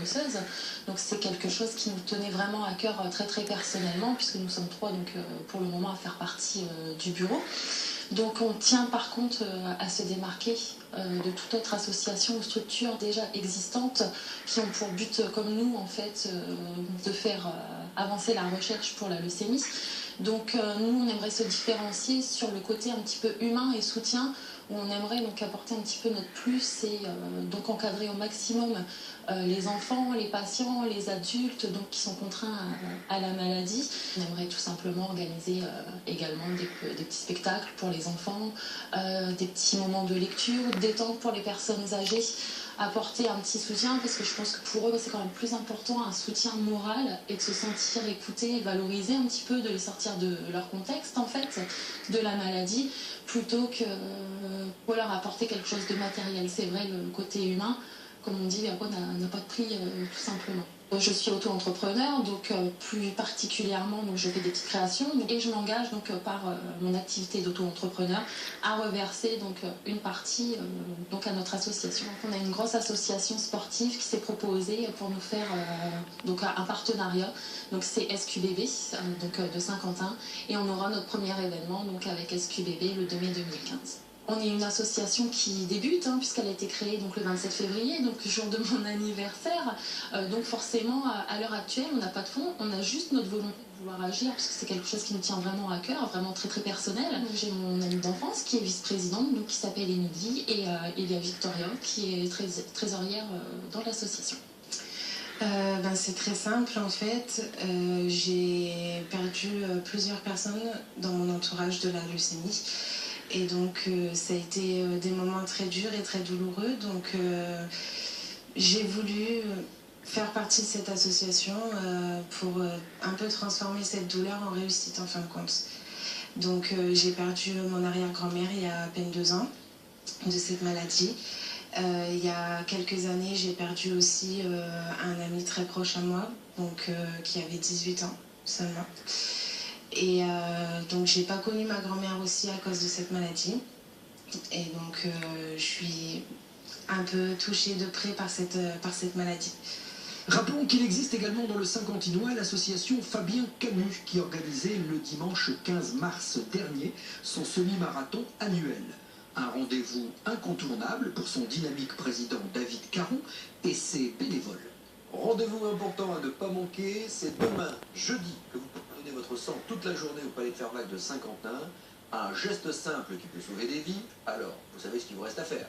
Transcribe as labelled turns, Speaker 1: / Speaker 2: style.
Speaker 1: osseuse. Donc c'est quelque chose qui nous tenait vraiment à cœur très très personnellement, puisque nous sommes 3 donc, pour le moment à faire partie du bureau. Donc on tient par contre à se démarquer de toute autre association ou structure déjà existante qui ont pour but comme nous en fait de faire avancer la recherche pour la leucémie. Donc nous on aimerait se différencier sur le côté un petit peu humain et soutien, où on aimerait donc apporter un petit peu notre plus et donc encadrer au maximum les enfants, les patients, les adultes donc, qui sont contraints à la maladie. On aimerait tout simplement organiser également des petits spectacles pour les enfants, des petits moments de lecture, détente pour les personnes âgées, apporter un petit soutien, parce que je pense que pour eux c'est quand même plus important un soutien moral et de se sentir écouté et valorisé un petit peu, de les sortir de leur contexte en fait, de la maladie, plutôt que pour leur apporter quelque chose de matériel. C'est vrai, le côté humain, comme on dit, n'a pas de prix tout simplement. Je suis auto-entrepreneur, donc plus particulièrement donc, je fais des petites créations et je m'engage donc par mon activité d'auto-entrepreneur à reverser donc une partie donc à notre association. Donc, on a une grosse association sportive qui s'est proposée pour nous faire donc un partenariat. Donc c'est SQBB donc de Saint-Quentin, et on aura notre premier événement donc avec SQBB le 2 mai 2015. On est une association qui débute, puisqu'elle a été créée donc, le 27 février, donc le jour de mon anniversaire. Donc forcément, à l'heure actuelle, on n'a pas de fonds, on a juste notre volonté de vouloir agir, parce que c'est quelque chose qui nous tient vraiment à cœur, vraiment très très personnel. J'ai mon amie d'enfance qui est vice-présidente, donc, qui s'appelle Émilie, et il y a Victoria qui est trésorière dans l'association.
Speaker 2: C'est très simple en fait. J'ai perdu plusieurs personnes dans mon entourage de la leucémie. Et donc ça a été des moments très durs et très douloureux. Donc j'ai voulu faire partie de cette association pour un peu transformer cette douleur en réussite en fin de compte. Donc j'ai perdu mon arrière-grand-mère il y a à peine 2 ans de cette maladie. Il y a quelques années, j'ai perdu aussi un ami très proche à moi, donc, qui avait 18 ans seulement. Et donc j'ai pas connu ma grand-mère aussi à cause de cette maladie. Et donc je suis un peu touchée de près par cette maladie.
Speaker 3: Rappelons qu'il existe également dans le Saint-Quentinois l'association Fabien Camus qui organisait le dimanche 15 mars dernier son semi-marathon annuel. Un rendez-vous incontournable pour son dynamique président David Caron et ses bénévoles.
Speaker 4: Rendez-vous important à ne pas manquer, c'est demain, jeudi, que vous pouvez donner votre sang toute la journée au Palais de Fervaques de Saint-Quentin. Un geste simple qui peut sauver des vies, alors vous savez ce qu'il vous reste à faire.